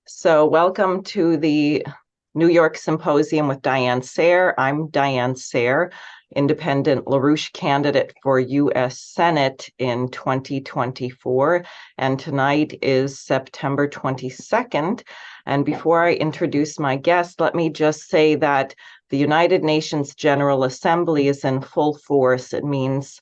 So, welcome to the New York Symposium with Diane Sayre. I'm Diane Sayre, independent LaRouche candidate for U.S. Senate in 2024. And tonight is September 22nd. And before I introduce my guest, let me just say that the United Nations General Assembly is in full force. It means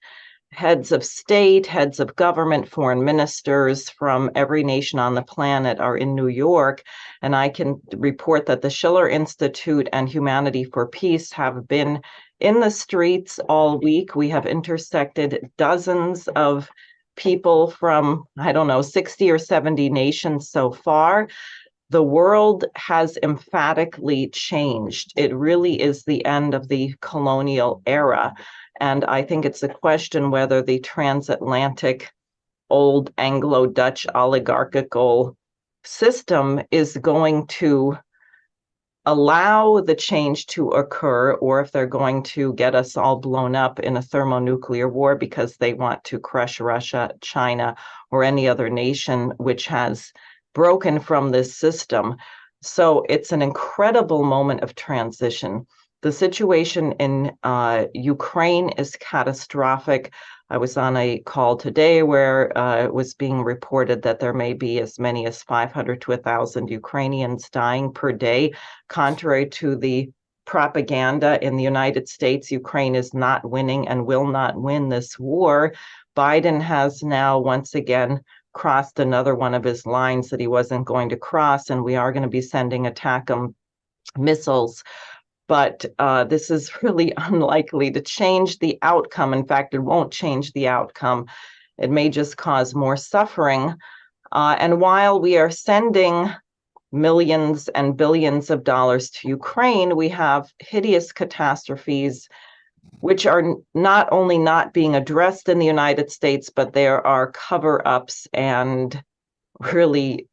heads of state, heads of government, foreign ministers from every nation on the planet are in New York. And I can report that the Schiller Institute and Humanity for Peace have been in the streets all week. We have intersected dozens of people from, 60 or 70 nations so far. The world has emphatically changed. It really is the end of the colonial era. And I think it's a question whether the transatlantic old Anglo-Dutch oligarchical system is going to allow the change to occur, or if they're going to get us all blown up in a thermonuclear war because they want to crush Russia, China, or any other nation which has broken from this system. So it's an incredible moment of transition. The situation in Ukraine is catastrophic. I was on a call today where it was being reported that there may be as many as 500 to 1,000 Ukrainians dying per day. Contrary to the propaganda in the United States, Ukraine is not winning and will not win this war. Biden has now once again crossed another one of his lines that he wasn't going to cross, and we are going to be sending ATACMS missiles. But this is really unlikely to change the outcome. In fact, it won't change the outcome. It may just cause more suffering. And while we are sending millions and billions of dollars to Ukraine, we have hideous catastrophes which are not only not being addressed in the United States, but there are cover-ups and really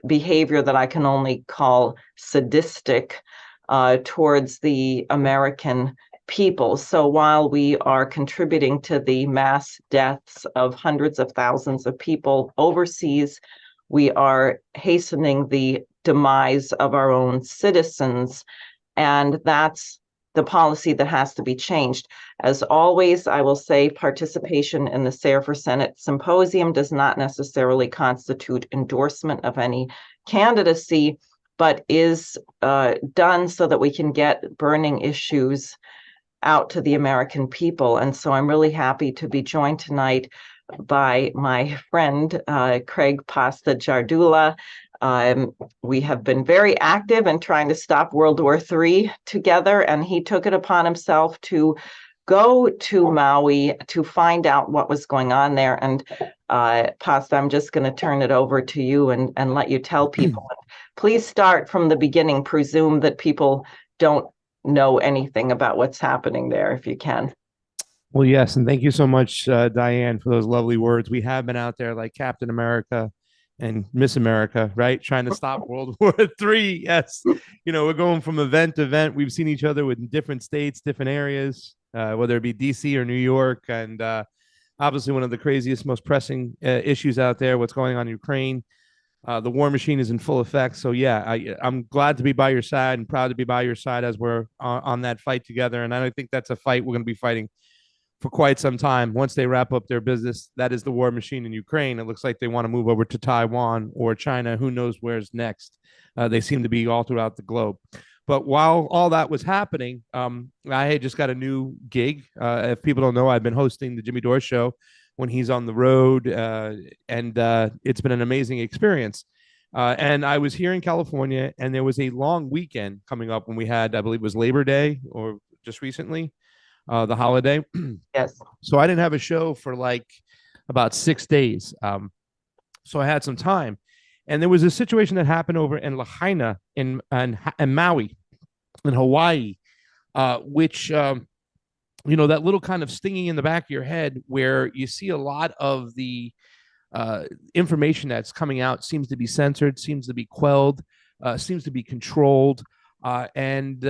behavior that I can only call sadistic towards the American people. So while we are contributing to the mass deaths of hundreds of thousands of people overseas, we are hastening the demise of our own citizens. And that's the policy that has to be changed. As always, I will say participation in the Sayre for Senate Symposium does not necessarily constitute endorsement of any candidacy, but is done so that we can get burning issues out to the American people. And so I'm really happy to be joined tonight by my friend, Craig Pasta Jardula. We have been very active in trying to stop World War III together, and he took it upon himself to go to Maui to find out what was going on there. And Pasta, I'm just going to turn it over to you and let you tell people. Please start from the beginning. Presume that people don't know anything about what's happening there, if you can. Well, yes, and thank you so much, Diane, for those lovely words. We have been out there like Captain America and Miss America, right? Trying to stop World War III. Yes. We're going from event to event. We've seen each other in different states, different areas, whether it be DC or New York. And obviously, one of the craziest, most pressing issues out there, what's going on in Ukraine. The war machine is in full effect. So, yeah, I'm glad to be by your side and proud to be by your side as we're on that fight together. And I think that's a fight we're going to be fighting for quite some time. Once they wrap up their business, that is the war machine in Ukraine. It looks like they want to move over to Taiwan or China. Who knows where's next? They seem to be all throughout the globe. But while all that was happening, I had just got a new gig. If people don't know, I've been hosting the Jimmy Dore Show when he's on the road, and it's been an amazing experience. And I was here in California, and there was a long weekend coming up when we had, I believe it was Labor Day or just recently, the holiday. Yes. So I didn't have a show for like about 6 days. So I had some time. And there was a situation that happened over in Lahaina in Maui, in Hawaii, which, that little kind of stinging in the back of your head where you see a lot of the information that's coming out seems to be censored, seems to be quelled, seems to be controlled. When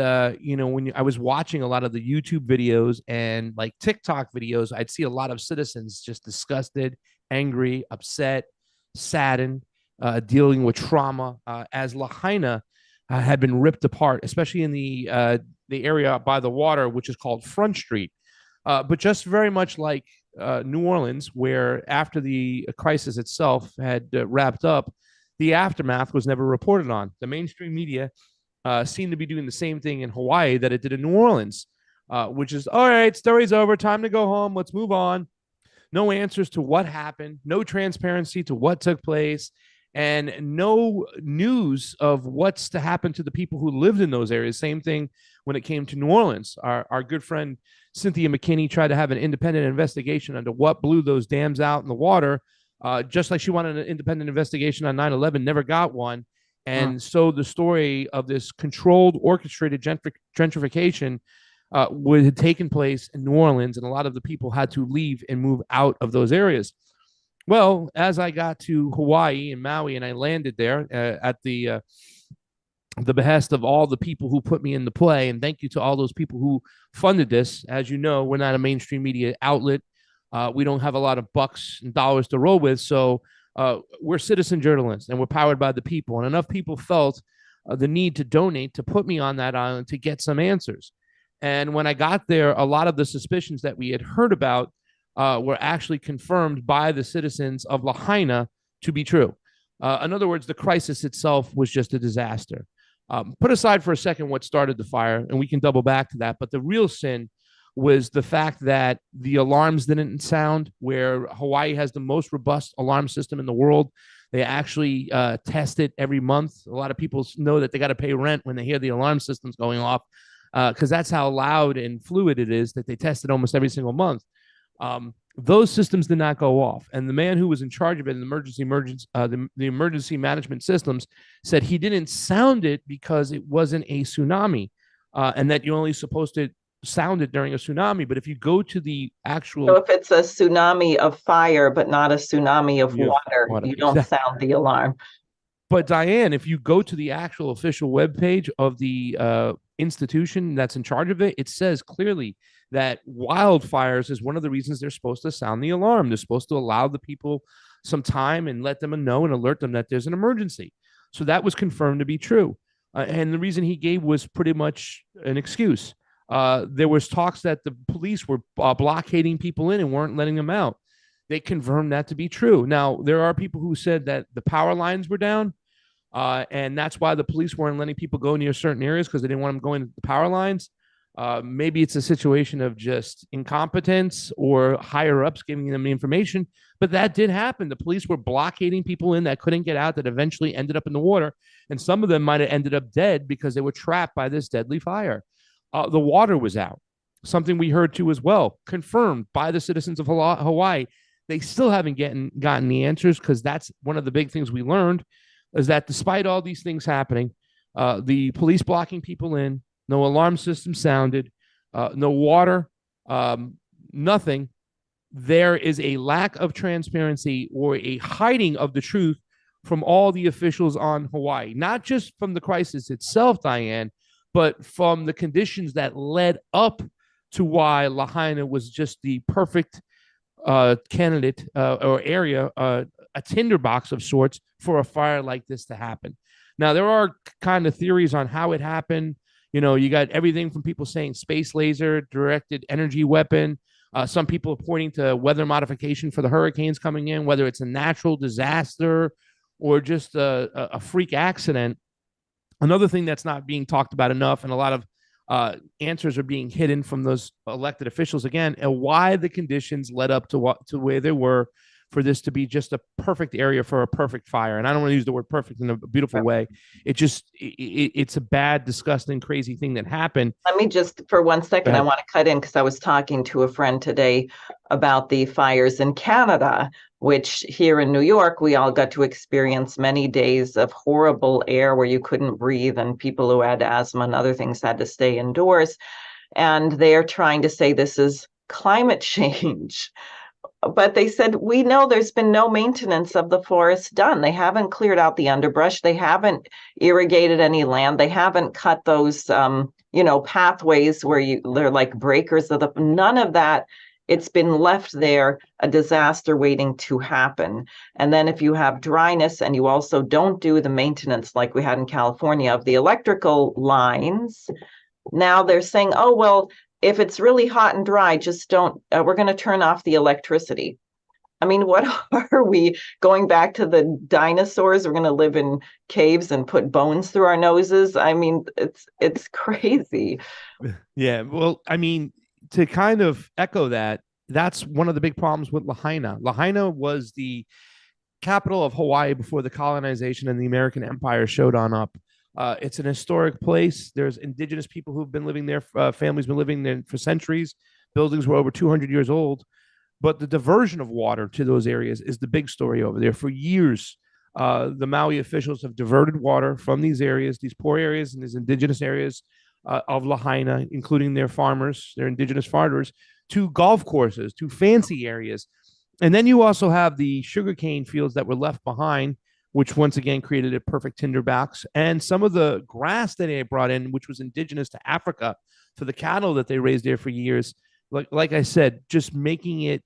I was watching a lot of the YouTube videos and like TikTok videos, I'd see a lot of citizens just disgusted, angry, upset, saddened, dealing with trauma as Lahaina had been ripped apart, especially in the area by the water, which is called Front Street. But just very much like New Orleans, where after the crisis itself had wrapped up, the aftermath was never reported on. The mainstream media seemed to be doing the same thing in Hawaii that it did in New Orleans, which is, all right, story's over, time to go home, let's move on. No answers to what happened, no transparency to what took place, and no news of what's to happen to the people who lived in those areas. Same thing when it came to New Orleans. Our good friend Cynthia McKinney tried to have an independent investigation into what blew those dams out in the water, just like she wanted an independent investigation on 9/11, never got one. And so the story of this controlled, orchestrated gentrification had taken place in New Orleans, and a lot of the people had to leave and move out of those areas. Well, as I got to Hawaii and Maui, and I landed there at the behest of all the people who put me into play, and thank you to all those people who funded this. As you know, we're not a mainstream media outlet. We don't have a lot of bucks and dollars to roll with, so we're citizen journalists, and we're powered by the people. And enough people felt the need to donate to put me on that island to get some answers. And when I got there, a lot of the suspicions that we had heard about were actually confirmed by the citizens of Lahaina to be true. In other words, the crisis itself was just a disaster. Put aside for a second what started the fire, and we can double back to that. But the real sin was the fact that the alarms didn't sound, where Hawaii has the most robust alarm system in the world. They actually test it every month. A lot of people know that they got to pay rent when they hear the alarm systems going off, because that's how loud and fluid it is, that they test it almost every single month. Those systems did not go off, and the man who was in charge of it in the emergency management systems said he didn't sound it because it wasn't a tsunami, and that you're only supposed to sound it during a tsunami. But if you go to the actual, so if it's a tsunami of fire but not a tsunami of water, you don't sound the alarm. But Diane, if you go to the actual official webpage of the institution that's in charge of it, it says clearly that wildfires is one of the reasons they're supposed to sound the alarm. They're supposed to allow the people some time and let them know and alert them that there's an emergency. So that was confirmed to be true. And the reason he gave was pretty much an excuse. There was talks that the police were blockading people in and weren't letting them out. They confirmed that to be true. Now, there are people who said that the power lines were down, and that's why the police weren't letting people go near certain areas, because they didn't want them going to the power lines. Maybe it's a situation of just incompetence or higher ups giving them the information, but that did happen. The police were blockading people in that couldn't get out, that eventually ended up in the water, and some of them might have ended up dead because they were trapped by this deadly fire. The water was out, something we heard too as well, confirmed by the citizens of Hawaii. They still haven't gotten the answers, because that's one of the big things we learned, is that despite all these things happening, the police blocking people in, no alarm system sounded, no water, nothing. There is a lack of transparency or a hiding of the truth from all the officials on Hawaii, not just from the crisis itself, Diane, but from the conditions that led up to why Lahaina was just the perfect candidate or area, a tinderbox of sorts for a fire like this to happen. Now, there are kind of theories on how it happened. You know, you got everything from people saying space laser, directed energy weapon. Some people are pointing to weather modification for the hurricanes coming in, whether it's a natural disaster or just a freak accident. Another thing that's not being talked about enough, and a lot of answers are being hidden from those elected officials again, and why the conditions led up to where they were for this to be just a perfect area for a perfect fire. And I don't want to use the word perfect in a beautiful way. It's a bad, disgusting, crazy thing that happened. Let me just, for 1 second, I want to cut in, because I was talking to a friend today about the fires in Canada, which here in New York, we all got to experience many days of horrible air where you couldn't breathe, and people who had asthma and other things had to stay indoors. And they're trying to say this is climate change. But they said, we know there's been no maintenance of the forest done. They haven't cleared out the underbrush. They haven't irrigated any land. They haven't cut those, pathways where they're like breakers of none of that it's been left there, a disaster waiting to happen. And then if you have dryness and you also don't do the maintenance like we had in California of the electrical lines, now they're saying, oh, well, if it's really hot and dry, just don't, we're going to turn off the electricity. I mean, what are we going back to the dinosaurs? We're going to live in caves and put bones through our noses. I mean, it's crazy. Yeah. Well, I mean, to kind of echo that, that's one of the big problems with Lahaina. Lahaina was the capital of Hawaii before the colonization and the American Empire showed on up. It's an historic place. There's indigenous people who've been living there, families been living there for centuries. Buildings were over 200 years old. But the diversion of water to those areas is the big story over there. For years, the Maui officials have diverted water from these areas, these poor areas and these indigenous areas of Lahaina, including their farmers, their indigenous farmers, to golf courses, to fancy areas. And then you also have the sugarcane fields that were left behind, which once again created a perfect tinderbox. And some of the grass that they brought in, which was indigenous to Africa for the cattle that they raised there for years, like I said, just making it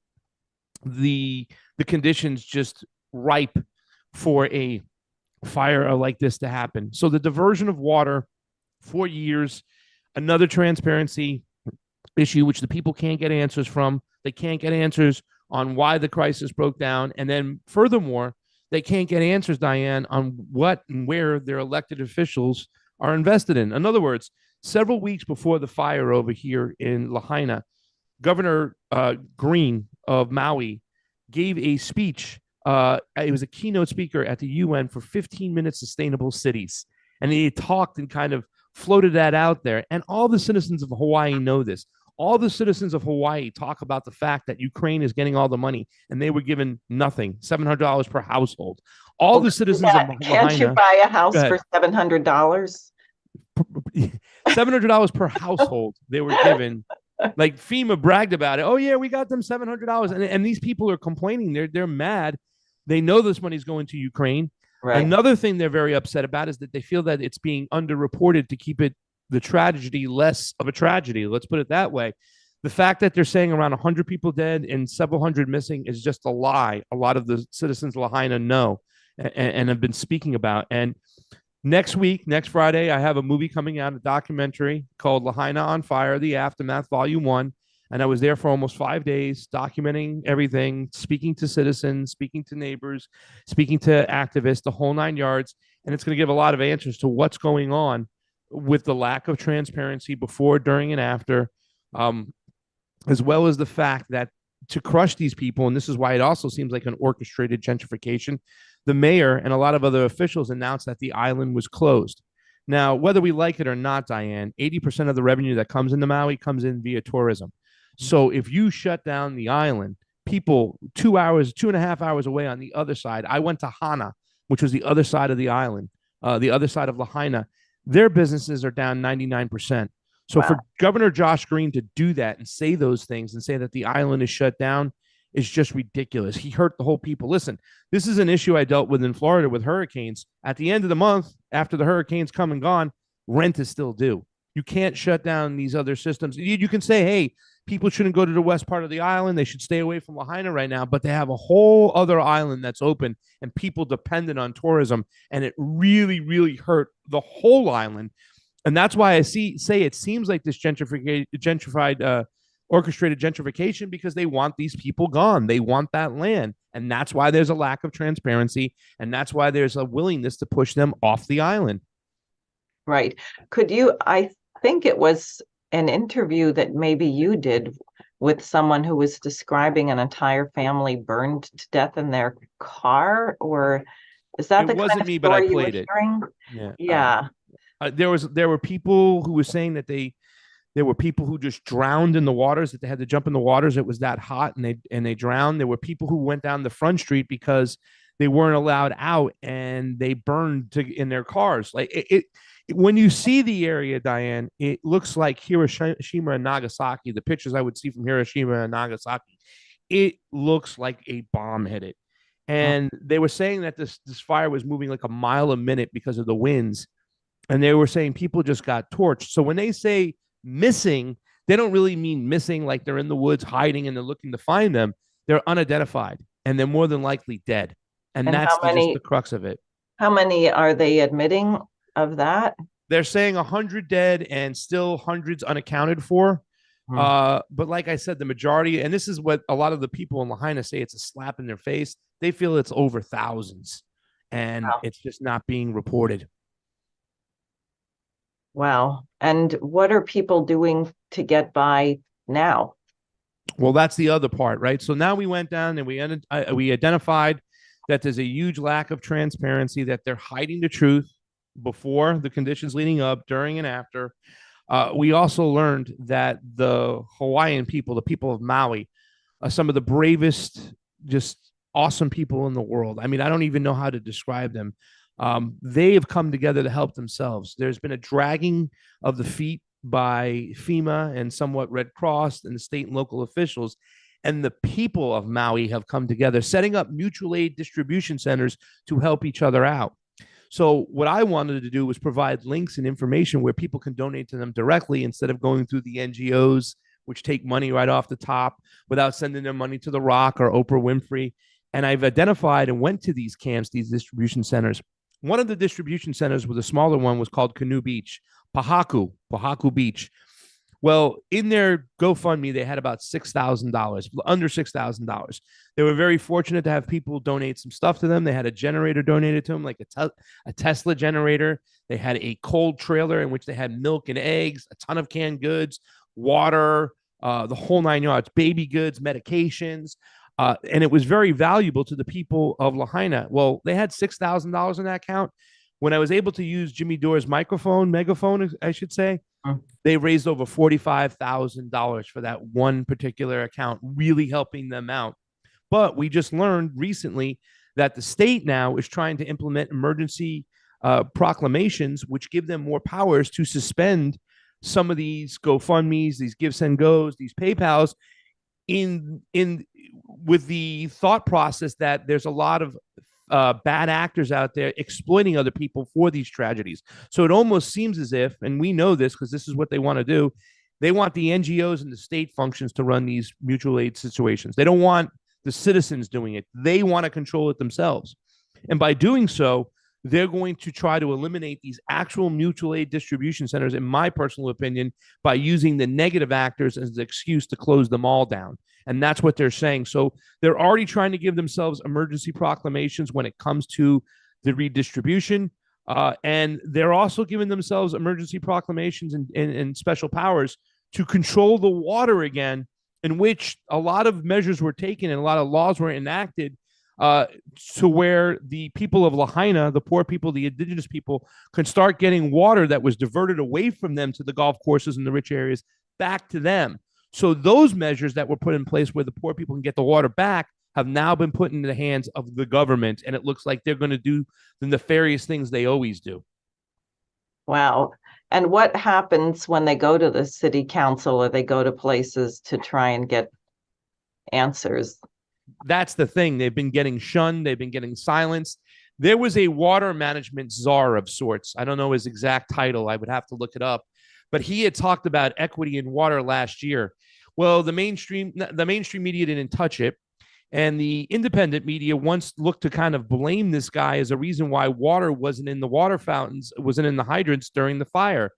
the conditions just ripe for a fire like this to happen. So the diversion of water for years, another transparency issue, which the people can't get answers from. They can't get answers on why the crisis broke down. And then furthermore, they can't get answers, Diane, on what and where their elected officials are invested in. In other words, several weeks before the fire over here in Lahaina, Governor Green of Maui gave a speech. It was a keynote speaker at the UN for 15 minutes, sustainable cities. And he talked and kind of floated that out there. And all the citizens of Hawaii know this. All the citizens of Hawaii talk about the fact that Ukraine is getting all the money and they were given nothing, $700 per household. All the citizens of Lahaina. Can't you buy a house for $700? $700 per household they were given. Like FEMA bragged about it. Oh yeah, we got them $700, and these people are complaining. They're mad. They know this money is going to Ukraine. Right. Another thing they're very upset about is that they feel that it's being underreported to keep the tragedy less of a tragedy. Let's put it that way. The fact that they're saying around 100 people dead and several hundred missing is just a lie. A lot of the citizens of Lahaina know and have been speaking about. And next week, next Friday, I have a movie coming out, a documentary called Lahaina on Fire, The Aftermath, Volume 1. And I was there for almost 5 days, documenting everything, speaking to citizens, speaking to neighbors, speaking to activists, the whole 9 yards. And it's going to give a lot of answers to what's going on with the lack of transparency before, during, and after, as well as the fact that to crush these people, and this is why it also seems like an orchestrated gentrification, the mayor and a lot of other officials announced that the island was closed. Now, whether we like it or not, Diane, 80% of the revenue that comes into Maui comes in via tourism. So if you shut down the island, people 2.5 hours away on the other side, I went to Hana, which was the other side of the island, the other side of Lahaina, their businesses are down 99%. So for Governor Josh Green to do that and say those things and say that the island is shut down is just ridiculous. He hurt the whole people. Listen, this is an issue I dealt with in Florida with hurricanes. At the end of the month, after the hurricanes come and gone, rent is still due. You can't shut down these other systems. You can say, hey, people shouldn't go to the west part of the island. They should stay away from Lahaina right now. But they have a whole other island that's open and people dependent on tourism. And it really, really hurt the whole island. And that's why I say it seems like this orchestrated gentrification, because they want these people gone. They want that land. And that's why there's a lack of transparency. And that's why there's a willingness to push them off the island. Right. I think it was an interview that maybe you did with someone who was describing an entire family burned to death in their car, or is that it wasn't me, but I played it. Yeah. There were people who were saying that there were people who just drowned in the waters, that they had to jump in the waters. It was that hot and they drowned. There were people who went down the front street because they weren't allowed out and they burned in their cars. Like when you see the area, Diane, it looks like Hiroshima and Nagasaki. The pictures I would see from Hiroshima and Nagasaki, it looks like a bomb hit it. And they were saying that this fire was moving like a mile a minute because of the winds. And they were saying people just got torched. So when they say missing, they don't really mean missing, like they're in the woods hiding and they're looking to find them. They're unidentified and they're more than likely dead. And And that's just the crux of it. how many are they admitting of that? They're saying 100 dead and still hundreds unaccounted for. But like I said, the majority, and this is what a lot of the people in Lahaina say, it's a slap in their face. They feel it's over thousands, and Wow. it's just not being reported. Wow. And what are people doing to get by now? Well, that's the other part, right? So now we went down and we identified that there's a huge lack of transparency, that they're hiding the truth before the conditions leading up, during, and after. We also learned that the Hawaiian people, the people of Maui, are some of the bravest, just awesome people in the world. I mean, I don't even know how to describe them. They have come together to help themselves. There's been a dragging of the feet by FEMA and somewhat Red Cross and the state and local officials. And the people of Maui have come together, setting up mutual aid distribution centers to help each other out. So what I wanted to do was provide links and information where people can donate to them directly instead of going through the NGOs, which take money right off the top without sending their money to The Rock or Oprah Winfrey. And I've identified and went to these camps, these distribution centers. One of the distribution centers, with a smaller one, was called Canoe Beach, Pahaku Beach. Well, in their GoFundMe, they had about $6,000, under $6,000. They were very fortunate to have people donate some stuff to them. They had a generator donated to them, like a Tesla generator. They had a cold trailer in which they had milk and eggs, a ton of canned goods, water, the whole 9 yards, baby goods, medications. And it was very valuable to the people of Lahaina. Well, they had $6,000 in that account. When I was able to use Jimmy Dore's megaphone, I should say, they raised over $45,000 for that one particular account, really helping them out. But we just learned recently that the state now is trying to implement emergency proclamations, which give them more powers to suspend some of these GoFundMes, these Give Send Goes, these PayPals, in with the thought process that there's a lot of bad actors out there exploiting other people for these tragedies. So it almost seems as if, and we know this because this is what they want to do, they want the NGOs and the state functions to run these mutual aid situations. They don't want the citizens doing it. They want to control it themselves. And by doing so, they're going to try to eliminate these actual mutual aid distribution centers, in my personal opinion, by using the negative actors as the excuse to close them all down. And that's what they're saying. So they're already trying to give themselves emergency proclamations when it comes to the redistribution. And they're also giving themselves emergency proclamations and special powers to control the water again, in which a lot of measures were taken and a lot of laws were enacted to where the people of Lahaina, the poor people, the indigenous people, can start getting water that was diverted away from them to the golf courses and the rich areas back to them. So those measures that were put in place where the poor people can get the water back have now been put into the hands of the government, and it looks like they're going to do the nefarious things they always do. Wow. And what happens when they go to the city council or they go to places to try and get answers? That's the thing. They've been getting shunned. They've been getting silenced. There was a water management czar of sorts. I don't know his exact title. I would have to look it up. But he had talked about equity in water last year. Well, the mainstream media didn't touch it. And the independent media once looked to kind of blame this guy as a reason why water wasn't in the water fountains, wasn't in the hydrants during the fire.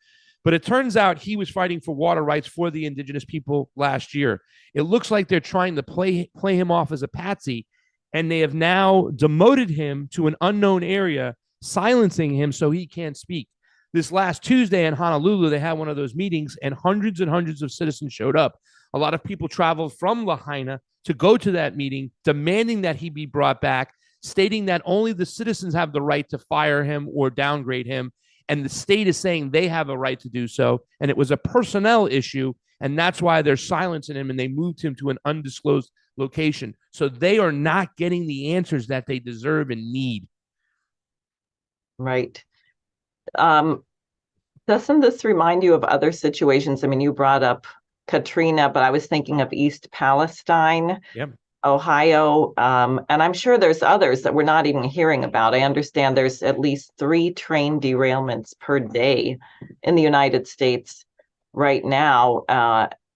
But it turns out he was fighting for water rights for the indigenous people last year. It looks like they're trying to play him off as a patsy, and they have now demoted him to an unknown area, silencing him so he can't speak. This last Tuesday in Honolulu, they had one of those meetings, and hundreds of citizens showed up. A lot of people traveled from Lahaina to go to that meeting, demanding that he be brought back, stating that only the citizens have the right to fire him or downgrade him, and the state is saying they have a right to do so. And it was a personnel issue, and that's why they're silencing him, and they moved him to an undisclosed location. So they are not getting the answers that they deserve and need. Right. Doesn't this remind you of other situations? I mean, you brought up Katrina, but I was thinking of East Palestine, Yep. Ohio, and I'm sure there's others that we're not even hearing about. I understand there's at least 3 train derailments per day in the United States right now.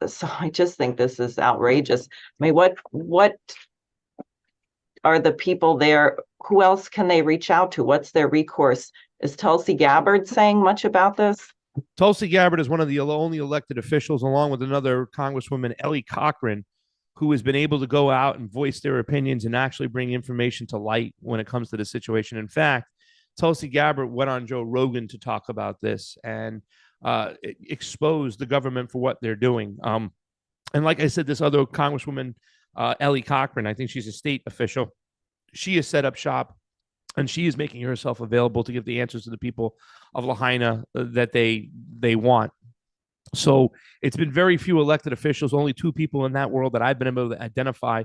So I just think this is outrageous. I mean, what are the people there? Who else can they reach out to? What's their recourse? Is Tulsi Gabbard saying much about this? Tulsi Gabbard is one of the only elected officials, along with another Congresswoman, Ellie Cochran, who has been able to go out and voice their opinions and actually bring information to light when it comes to the situation. In fact, Tulsi Gabbard went on Joe Rogan to talk about this and expose the government for what they're doing. And like I said, this other Congresswoman, Ellie Cochran, I think she's a state official. She has set up shop and she is making herself available to give the answers to the people of Lahaina that they want. So it's been very few elected officials, only two people in that world that I've been able to identify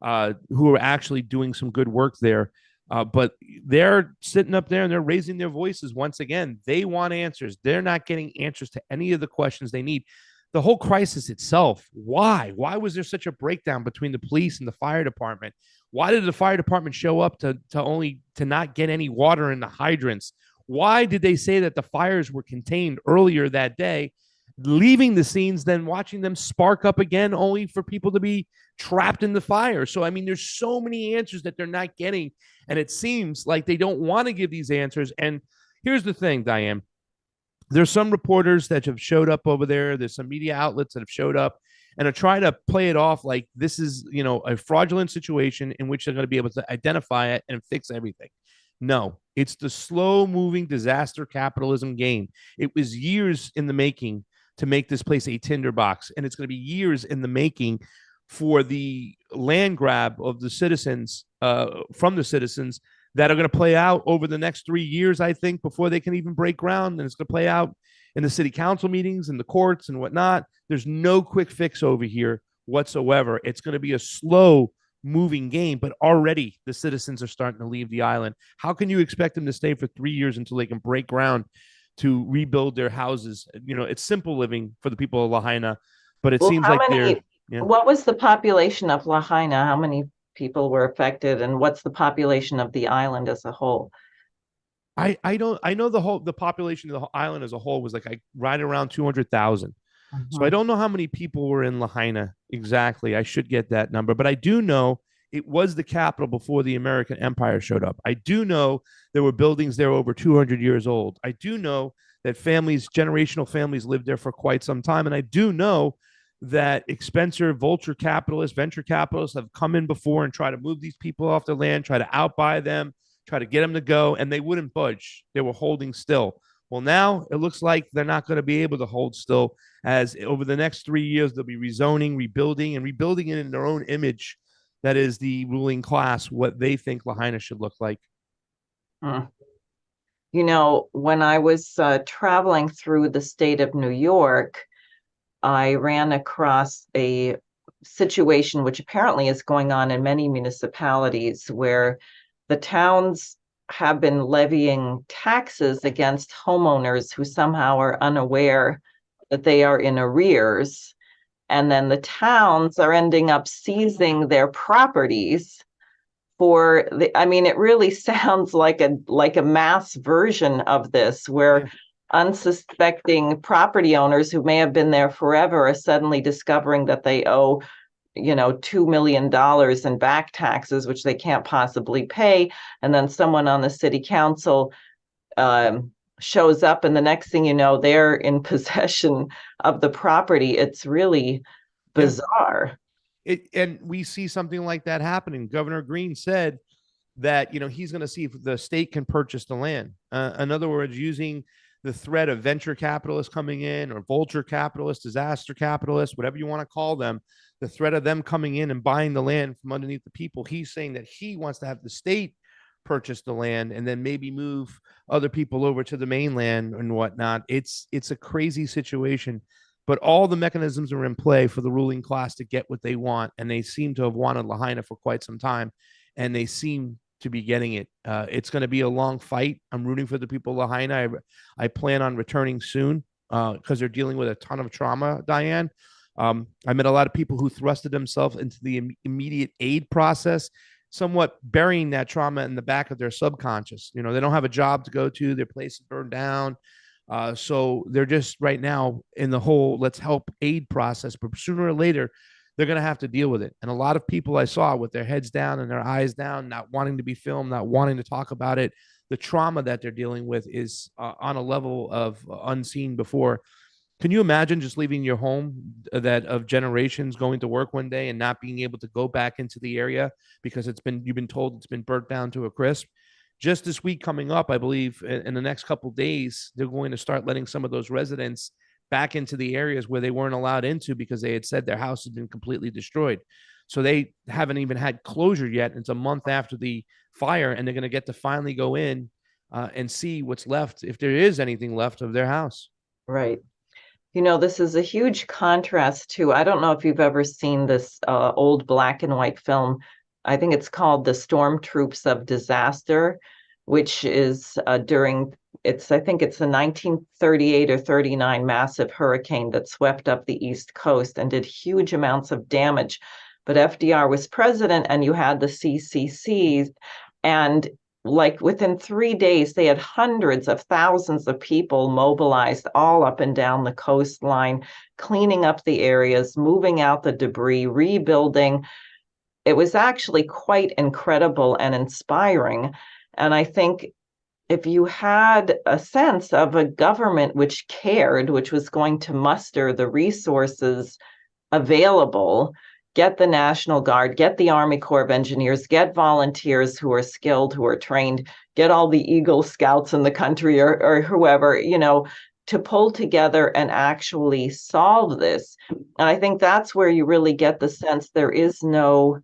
who are actually doing some good work there. But they're sitting up there and they're raising their voices once again. They want answers. They're not getting answers to any of the questions they need. The whole crisis itself, why? Why was there such a breakdown between the police and the fire department? Why did the fire department show up to not get any water in the hydrants? Why did they say that the fires were contained earlier that day, leaving the scenes, then watching them spark up again, only for people to be trapped in the fire? So, I mean, there's so many answers that they're not getting, and it seems like they don't want to give these answers. And here's the thing, Diane. There's some reporters that have showed up over there. There's some media outlets that have showed up and are trying to play it off like this is, a fraudulent situation in which they're going to be able to identify it and fix everything. No, it's the slow moving disaster capitalism game. It was years in the making to make this place a tinderbox, and it's going to be years in the making for the land grab of the citizens, from the citizens, that are going to play out over the next 3 years, I think, before they can even break ground. And it's going to play out in the city council meetings and the courts and whatnot. There's no quick fix over here whatsoever. It's going to be a slow moving game, but already the citizens are starting to leave the island. How can you expect them to stay for 3 years until they can break ground to rebuild their houses? It's simple living for the people of Lahaina, but it seems like what was the population of Lahaina? How many people were affected, and what's the population of the island as a whole? I know the population of the island as a whole was like right around 200,000. So I don't know how many people were in Lahaina exactly. I should get that number, but I do know it was the capital before the American Empire showed up. I do know there were buildings there over 200 years old. I do know that generational families lived there for quite some time. And I do know that venture capitalists have come in before and try to move these people off their land, try to outbuy them, try to get them to go, and they wouldn't budge. They were holding still. Well, now it looks like they're not going to be able to hold still, as over the next 3 years, they'll be rezoning, rebuilding it in their own image. That is the ruling class, what they think Lahaina should look like. When I was traveling through the state of New York, I ran across a situation which apparently is going on in many municipalities, where the towns have been levying taxes against homeowners who somehow are unaware that they are in arrears. And then the towns are ending up seizing their properties it really sounds like a mass version of this, where unsuspecting property owners who may have been there forever are suddenly discovering that they owe $2 million in back taxes, which they can't possibly pay. And then someone on the city council shows up, and the next thing you know, they're in possession of the property. It's really bizarre. And we see something like that happening. Governor Green said that, he's going to see if the state can purchase the land. In other words, using the threat of venture capitalists coming in, or vulture capitalists, disaster capitalists, whatever you want to call them, the threat of them coming in and buying the land from underneath the people. He's saying that he wants to have the state purchase the land and then maybe move other people over to the mainland and whatnot. It's a crazy situation, but all the mechanisms are in play for the ruling class to get what they want. And they seem to have wanted Lahaina for quite some time, and they seem to be getting it. It's going to be a long fight. I'm rooting for the people of Lahaina. I plan on returning soon because they're dealing with a ton of trauma, Diane. I met a lot of people who thrusted themselves into the immediate aid process, somewhat burying that trauma in the back of their subconscious. They don't have a job to go to. Their place is burned down. So they're just right now in the whole let's help aid process, but sooner or later, they're going to have to deal with it. And a lot of people I saw with their heads down and their eyes down, not wanting to be filmed, not wanting to talk about it, the trauma that they're dealing with is on a level of unseen before. Can you imagine just leaving your home that of generations going to work one day and not being able to go back into the area because you've been told it's been burnt down to a crisp? Just this week coming up, I believe in the next couple of days, they're going to start letting some of those residents back into the areas where they weren't allowed into because they had said their house had been completely destroyed. So they haven't even had closure yet. It's a month after the fire, and they're going to get to finally go in and see what's left, if there is anything left of their house. Right. You know, this is a huge contrast to, I don't know if you've ever seen this old black and white film. I think it's called The Stormtroops of Disaster, which is I think it's a 1938 or 39 massive hurricane that swept up the East Coast and did huge amounts of damage. But FDR was president, and you had the CCCs, and like within 3 days, they had hundreds of thousands of people mobilized all up and down the coastline, cleaning up the areas, moving out the debris, rebuilding. It was actually quite incredible and inspiring. And I think if you had a sense of a government which cared, which was going to muster the resources available, get the National Guard, get the Army Corps of Engineers, get volunteers who are skilled, who are trained, get all the Eagle Scouts in the country or whoever, to pull together and actually solve this. And I think that's where you really get the sense there is no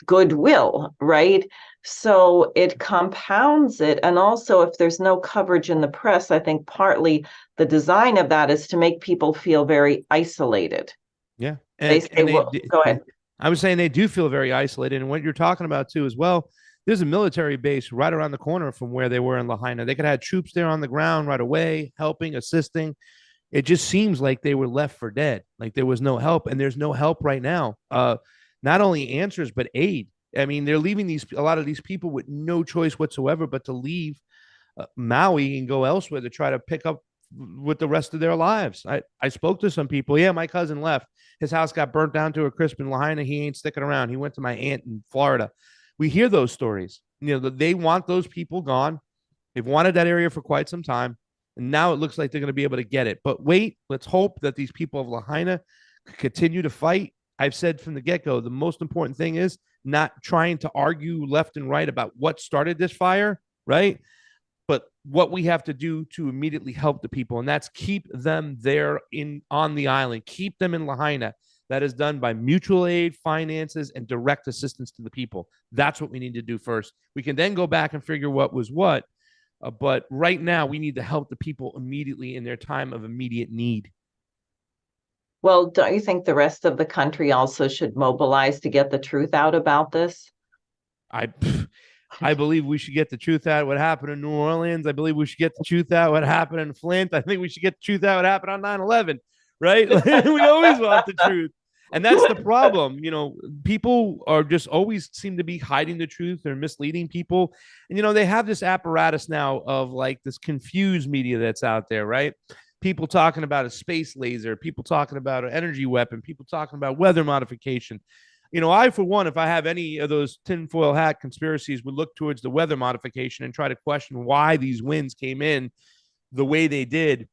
goodwill, right? So it compounds it. And also, if there's no coverage in the press, I think partly the design of that is to make people feel very isolated. Yeah. Go ahead. I was saying they do feel very isolated. And what you're talking about too, as well, there's a military base right around the corner from where they were in Lahaina. They could have troops there on the ground right away, helping, assisting. It just seems like they were left for dead. Like there was no help, and there's no help right now. Not only answers, but aid. I mean, they're leaving a lot of these people with no choice whatsoever but to leave Maui and go elsewhere to try to pick up with the rest of their lives. I spoke to some people. Yeah, my cousin left. His house got burnt down to a crisp in Lahaina. He ain't sticking around. He went to my aunt in Florida. We hear those stories. They want those people gone. They've wanted that area for quite some time. And now it looks like they're going to be able to get it. But wait, let's hope that these people of Lahaina continue to fight. I've said from the get-go, the most important thing is not trying to argue left and right about what started this fire, right? But what we have to do to immediately help the people, and that's keep them there on the island, keep them in Lahaina. That is done by mutual aid, finances, and direct assistance to the people. That's what we need to do first. We can then go back and figure what was what. But right now, we need to help the people immediately in their time of immediate need. Well, don't you think the rest of the country also should mobilize to get the truth out about this? I believe we should get the truth out what happened in New Orleans. I believe we should get the truth out what happened in Flint. I think we should get the truth out what happened on 9/11, right? We always want the truth. And that's the problem. People are just always seem to be hiding the truth. They're misleading people. And, they have this apparatus now of like this confused media that's out there, right? People talking about a space laser, people talking about an energy weapon, people talking about weather modification. I, for one, if I have any of those tinfoil hat conspiracies, would look towards the weather modification and try to question why these winds came in the way they did.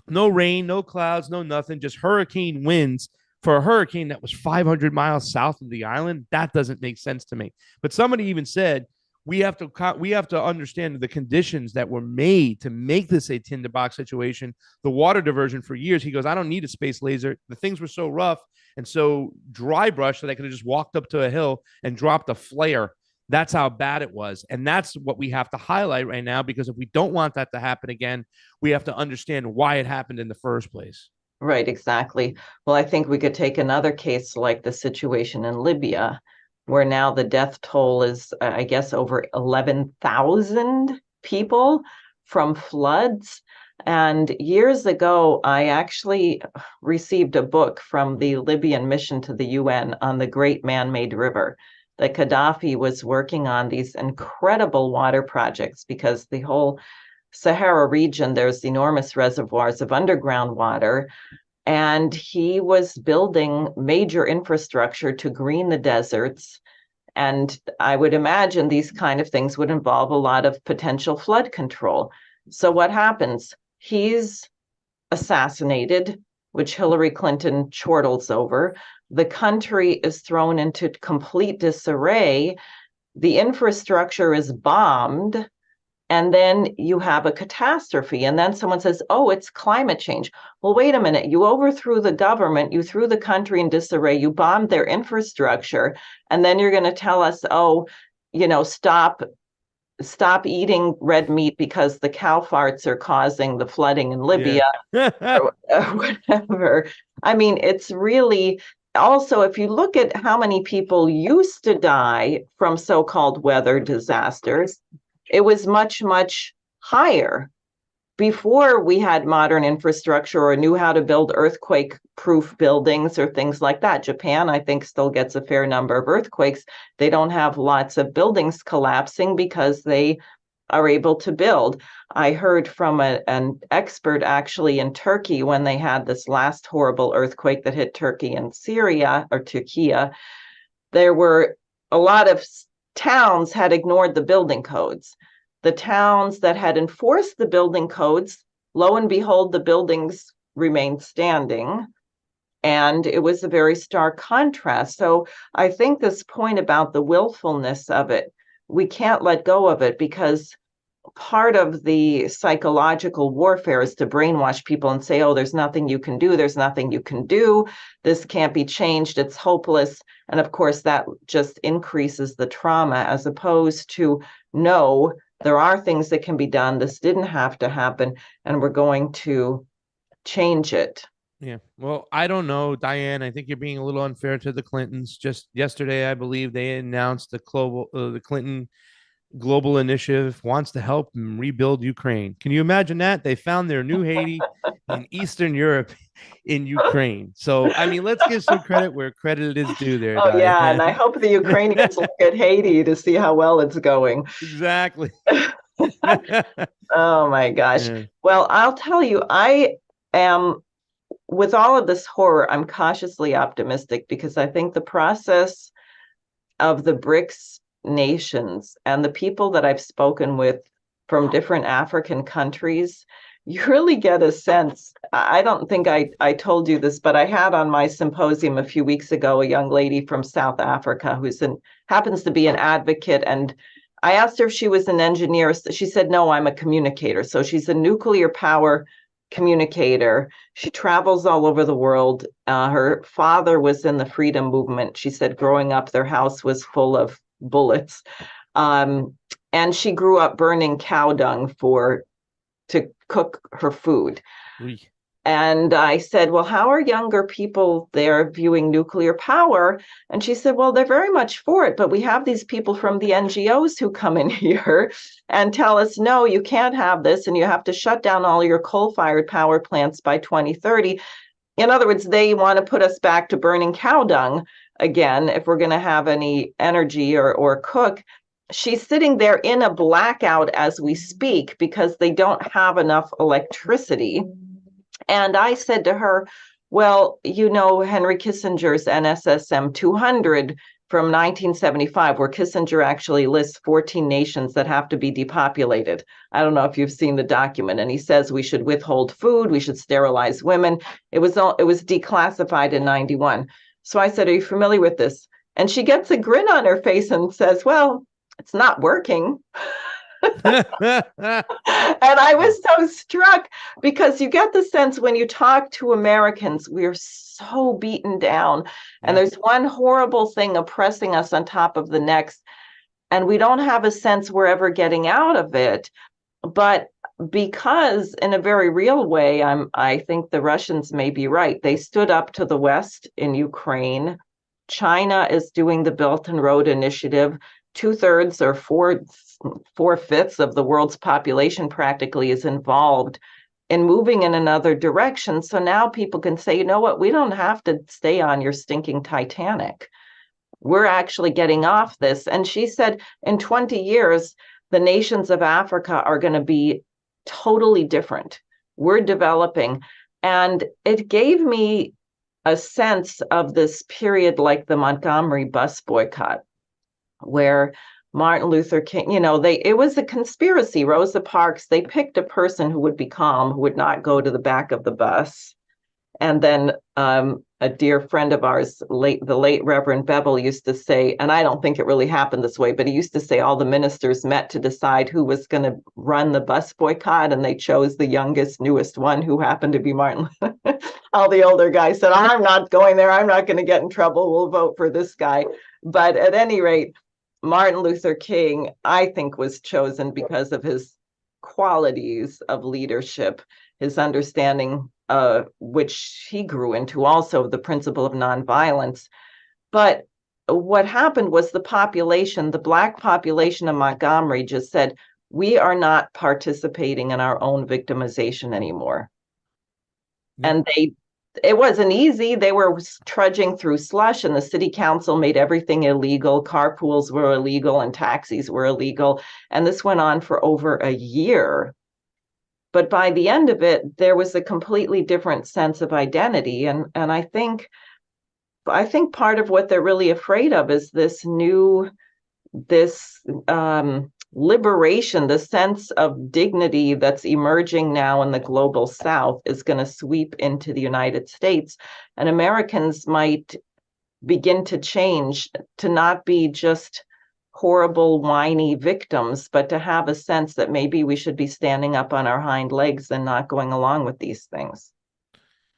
No rain, no clouds, no nothing, just hurricane winds for a hurricane that was 500 miles south of the island. That doesn't make sense to me. But somebody even said, we have to understand the conditions that were made to make this a tinderbox situation. The water diversion for years. He goes, I don't need a space laser. The things were so rough and so dry brush that I could have just walked up to a hill and dropped a flare. That's how bad it was. And that's what we have to highlight right now, because if we don't want that to happen again, we have to understand why it happened in the first place. Right, exactly. Well, I think we could take another case like the situation in Libya, where now the death toll is, I guess, over 11,000 people from floods. And years ago, I actually received a book from the Libyan mission to the UN on the Great Man-Made River, that Gaddafi was working on these incredible water projects because the whole Sahara region, there's enormous reservoirs of underground water. And he was building major infrastructure to green the deserts. And I would imagine these kind of things would involve a lot of potential flood control. So what happens? He's assassinated, which Hillary Clinton chortles over. The country is thrown into complete disarray. The infrastructure is bombed. And then you have a catastrophe. And then someone says, oh, it's climate change. Well, wait a minute. You overthrew the government. You threw the country in disarray. You bombed their infrastructure. And then you're going to tell us, oh, stop eating red meat because the cow farts are causing the flooding in Libya, or whatever. I mean, it's really also, if you look at how many people used to die from so-called weather disasters, it was much, much higher before we had modern infrastructure or knew how to build earthquake-proof buildings or things like that. Japan, I think, still gets a fair number of earthquakes. They don't have lots of buildings collapsing because they are able to build. I heard from an expert actually in Turkey when they had this last horrible earthquake that hit Turkey and Syria, or Turkey. There were a lot of towns had ignored the building codes. The towns that had enforced the building codes, lo and behold, the buildings remained standing. And it was a very stark contrast. So I think this point about the willfulness of it, we can't let go of it, because part of the psychological warfare is to brainwash people and say, oh, there's nothing you can do. There's nothing you can do. This can't be changed. It's hopeless. And of course, that just increases the trauma, as opposed to, no, there are things that can be done. This didn't have to happen, and we're going to change it. Yeah. Well, I don't know, Diane. I think you're being a little unfair to the Clintons. Just yesterday, I believe they announced the Clinton Global Initiative wants to help rebuild Ukraine. Can you imagine that? They found their new Haiti in Eastern Europe in Ukraine. So, I mean, let's give some credit where credit is due there, Oh, Diane. yeah. And I hope the Ukrainians look at Haiti to see how well it's going. Exactly. Oh, my gosh. Yeah. Well, I'll tell you, I am, with all of this horror, I'm cautiously optimistic, because I think the process of the BRICS nations and the people that I've spoken with from different African countries, you really get a sense. I don't think I told you this, but I had on my symposium a few weeks ago a young lady from South Africa who's happens to be an advocate. And I asked her if she was an engineer. She said, no, I'm a communicator. So she's a nuclear power communicator. She travels all over the world. Her father was in the freedom movement. She said growing up, their house was full of bullets. And she grew up burning cow dung to cook her food. Oui. And I said, well, how are younger people there viewing nuclear power? And she said, well, they're very much for it, but we have these people from the NGOs who come in here and tell us, no, you can't have this, and you have to shut down all your coal-fired power plants by 2030. In other words, they want to put us back to burning cow dung again if we're going to have any energy or cook. She's sitting there in a blackout as we speak because they don't have enough electricity. And I said to her, well, Henry Kissinger's NSSM 200 from 1975, where Kissinger actually lists 14 nations that have to be depopulated. I don't know if you've seen the document. And he says we should withhold food, we should sterilize women. It was declassified in 91. So I said, are you familiar with this? And she gets a grin on her face and says, well, it's not working. And I was so struck, because you get the sense when you talk to Americans, we're so beaten down, and there's one horrible thing oppressing us on top of the next, and we don't have a sense we're ever getting out of it. But because in a very real way, I think the Russians may be right. They stood up to the West in Ukraine. China is doing the Belt and Road Initiative. 2/3 or 4/5 of the world's population practically is involved in moving in another direction. So now people can say, you know what, we don't have to stay on your stinking Titanic. We're actually getting off this. And she said in 20 years, the nations of Africa are going to be totally different. We're developing. And it gave me a sense of this period like the Montgomery bus boycott, where Martin Luther King, it was a conspiracy. Rosa Parks, they picked a person who would be calm, who would not go to the back of the bus. And then a dear friend of ours, the late Reverend Bevel, used to say, and I don't think it really happened this way, but he used to say all the ministers met to decide who was going to run the bus boycott, and they chose the youngest, newest one, who happened to be Martin. All the older guys said, I'm not going there. I'm not going to get in trouble. We'll vote for this guy. But at any rate, Martin Luther King, I think, was chosen because of his qualities of leadership, his understanding, which he grew into also, the principle of nonviolence. But what happened was the Black population of Montgomery just said, we are not participating in our own victimization anymore. And it wasn't easy. They were trudging through slush, and the city council made everything illegal. Carpools were illegal and taxis were illegal. And this went on for over a year. But by the end of it, there was a completely different sense of identity. And I think part of what they're really afraid of is this liberation, the sense of dignity that's emerging now in the global South is going to sweep into the United States. And Americans might begin to change, to not be just horrible, whiny victims, but to have a sense that maybe we should be standing up on our hind legs and not going along with these things.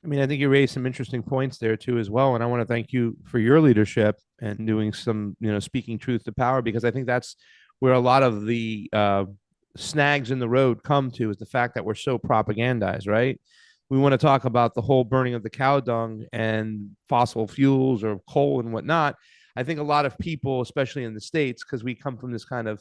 I mean, I think you raised some interesting points there too, as well. And I want to thank you for your leadership and doing some, speaking truth to power, because I think that's where a lot of the snags in the road come to, is the fact that we're so propagandized, right? We want to talk about the whole burning of the cow dung and fossil fuels or coal and whatnot. I think a lot of people, especially in the States, because we come from this kind of,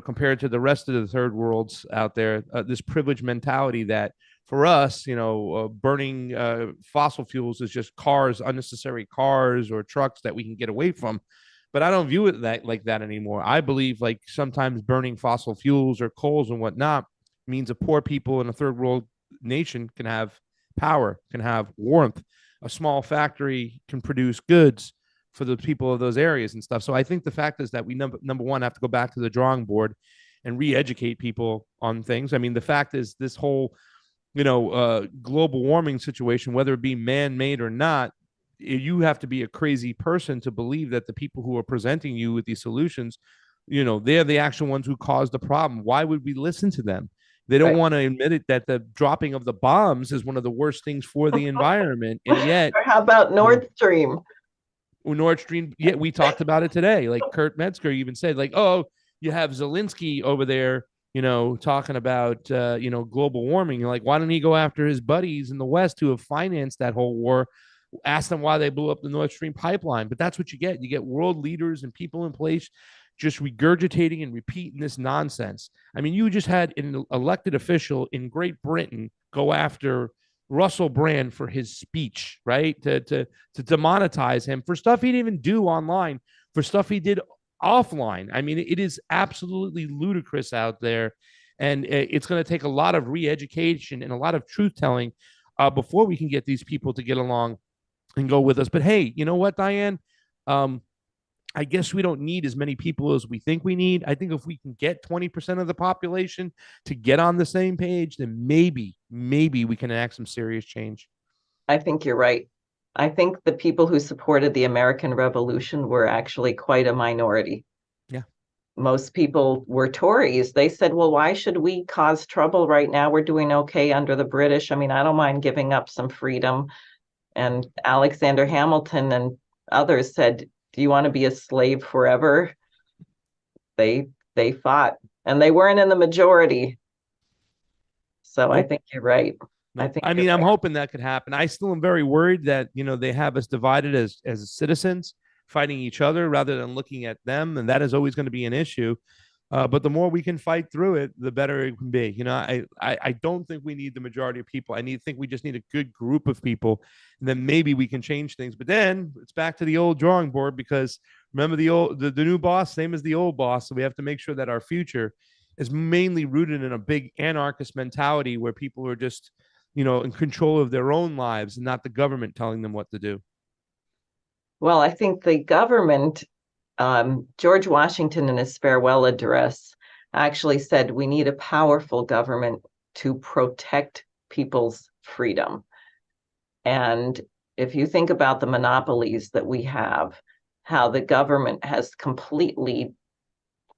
compared to the rest of the third worlds out there, this privileged mentality that for us, burning fossil fuels is just cars, unnecessary cars or trucks that we can get away from. But I don't view it like that anymore. I believe like sometimes burning fossil fuels or coals and whatnot means that poor people in a third world nation can have power, can have warmth. A small factory can produce goods for the people of those areas and stuff. So I think the fact is that we number one have to go back to the drawing board and re-educate people on things. I mean, the fact is this whole global warming situation, whether it be man-made or not, you have to be a crazy person to believe that the people who are presenting you with these solutions, they're the actual ones who caused the problem. Why would we listen to them? They don't want to admit it, that the dropping of the bombs is one of the worst things for the environment. And yet, or how about Nord Stream? Nord Stream, yeah, we talked about it today. Like Kurt Metzger even said, like, oh, you have Zelensky over there, talking about, global warming. You're like, why don't he go after his buddies in the West who have financed that whole war? Ask them why they blew up the Nord Stream pipeline. But that's what you get. You get world leaders and people in place just regurgitating and repeating this nonsense. I mean, you just had an elected official in Great Britain go after Russell Brand for his speech, right? To demonetize him for stuff he didn't even do online, for stuff he did offline. I mean, it is absolutely ludicrous out there. And it's going to take a lot of re-education and a lot of truth telling before we can get these people to get along and go with us. But hey, you know what, Diane? I guess we don't need as many people as we think we need. I think if we can get 20% of the population to get on the same page, then maybe we can enact some serious change. I think you're right. I think the people who supported the American Revolution were actually quite a minority. Yeah. Most people were Tories. They said, well, why should we cause trouble right now? We're doing okay under the British. I mean, I don't mind giving up some freedom. And Alexander Hamilton and others said, do you want to be a slave forever? They fought, and they weren't in the majority. So nope. I think you're right. Nope. I'm hoping that could happen. I still am very worried that, they have us divided as citizens, fighting each other rather than looking at them. And that is always going to be an issue. But the more we can fight through it, the better it can be. I don't think we need the majority of people. Think we just need a good group of people, and then maybe we can change things. But then it's back to the old drawing board, because remember the new boss, same as the old boss. So we have to make sure that our future is mainly rooted in a big anarchist mentality where people are just, in control of their own lives and not the government telling them what to do. Well, I think the government, George Washington in his farewell address actually said we need a powerful government to protect people's freedom. And if you think about the monopolies that we have, how the government has completely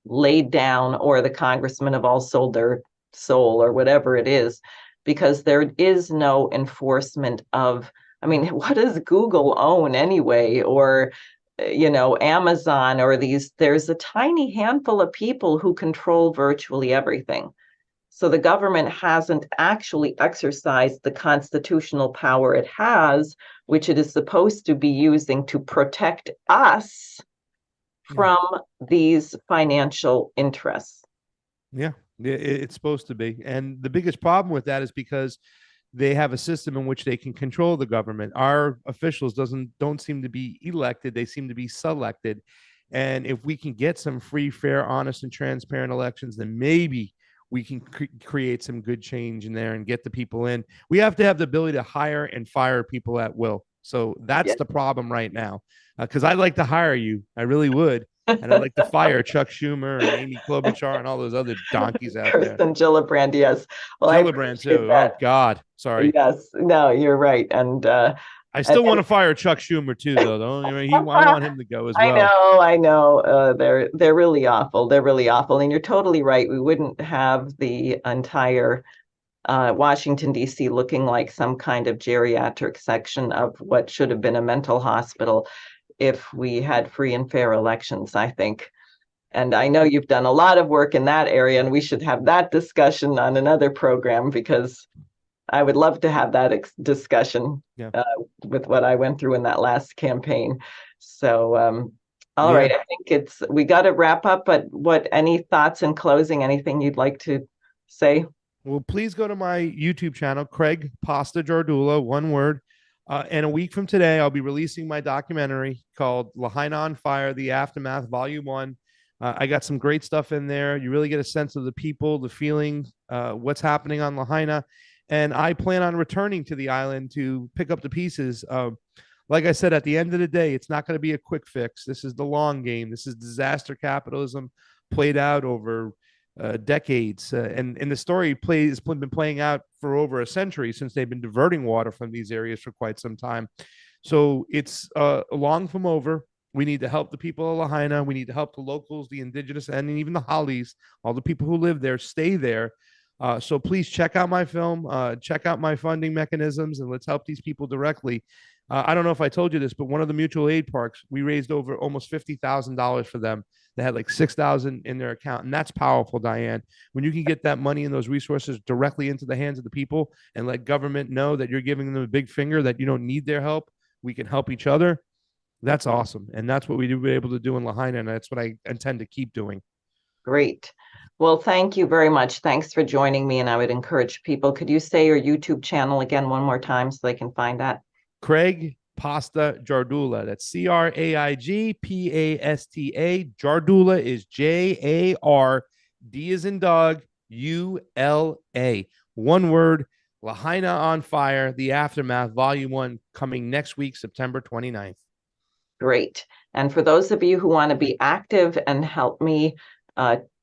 laid down, or the congressmen have all sold their soul or whatever it is, because there is no enforcement of, I mean, what does Google own anyway? Or, Amazon, or there's a tiny handful of people who control virtually everything. So the government hasn't actually exercised the constitutional power it has, which it is supposed to be using to protect us from these financial interests. Yeah, it's supposed to be. And the biggest problem with that is because they have a system in which they can control the government. Our officials don't seem to be elected, they seem to be selected. And if we can get some free, fair, honest, and transparent elections, then maybe we can create some good change in there and get the people in. We have to have the ability to hire and fire people at will. So that's the problem right now. Because I'd like to hire you, I really would. And I'd like to fire Chuck Schumer and Amy Klobuchar and all those other donkeys out there. Kirsten Gillibrand, yes. Well, Gillibrand too. Oh God, sorry. Yes, no, you're right. And I still want to fire Chuck Schumer too, though. I want him to go as well. I know. They're really awful. They're really awful. And you're totally right. We wouldn't have the entire Washington, D.C. looking like some kind of geriatric section of what should have been a mental hospital if we had free and fair elections, I think. And I know you've done a lot of work in that area, and we should have that discussion on another program, because I would love to have that discussion with what I went through in that last campaign. So, all right, I think we got to wrap up, but any thoughts in closing, anything you'd like to say? Well, please go to my YouTube channel, Craig Pasta Jardula, one word. And a week from today, I'll be releasing my documentary called Lahaina on Fire, The Aftermath, Volume 1. I got some great stuff in there. You really get a sense of the people, the feeling, what's happening on Lahaina. And I plan on returning to the island to pick up the pieces. Like I said, at the end of the day, it's not going to be a quick fix. This is the long game. This is disaster capitalism played out over decades. And the story has been playing out for over a century, since they've been diverting water from these areas for quite some time. So it's long from over. We need to help the people of Lahaina. We need to help the locals, the indigenous, and even the Hollies, all the people who live there, stay there. So please check out my film, check out my funding mechanisms, and let's help these people directly. I don't know if I told you this, but one of the mutual aid parks, we raised over almost $50,000 for them. They had like 6,000 in their account, and that's powerful, Diane. When you can get that money and those resources directly into the hands of the people, and let government know that you're giving them a big finger, that you don't need their help, we can help each other. That's awesome, and that's what we were able to do in Lahaina, and that's what I intend to keep doing. Great. Well, thank you very much. Thanks for joining me, and I would encourage people. Could you say your YouTube channel again one more time so they can find that? Craig Pasta Jardula. That's CraigPasta. Jardula is JARD as in dog, ULA. One word. Lahaina on Fire, The Aftermath, Volume 1, coming next week, September 29th. Great. And for those of you who want to be active and help me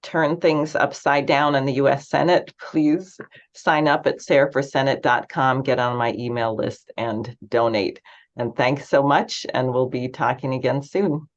turn things upside down in the U.S. Senate, please sign up at sarahforsenate.com, get on my email list, and donate. And thanks so much, and we'll be talking again soon.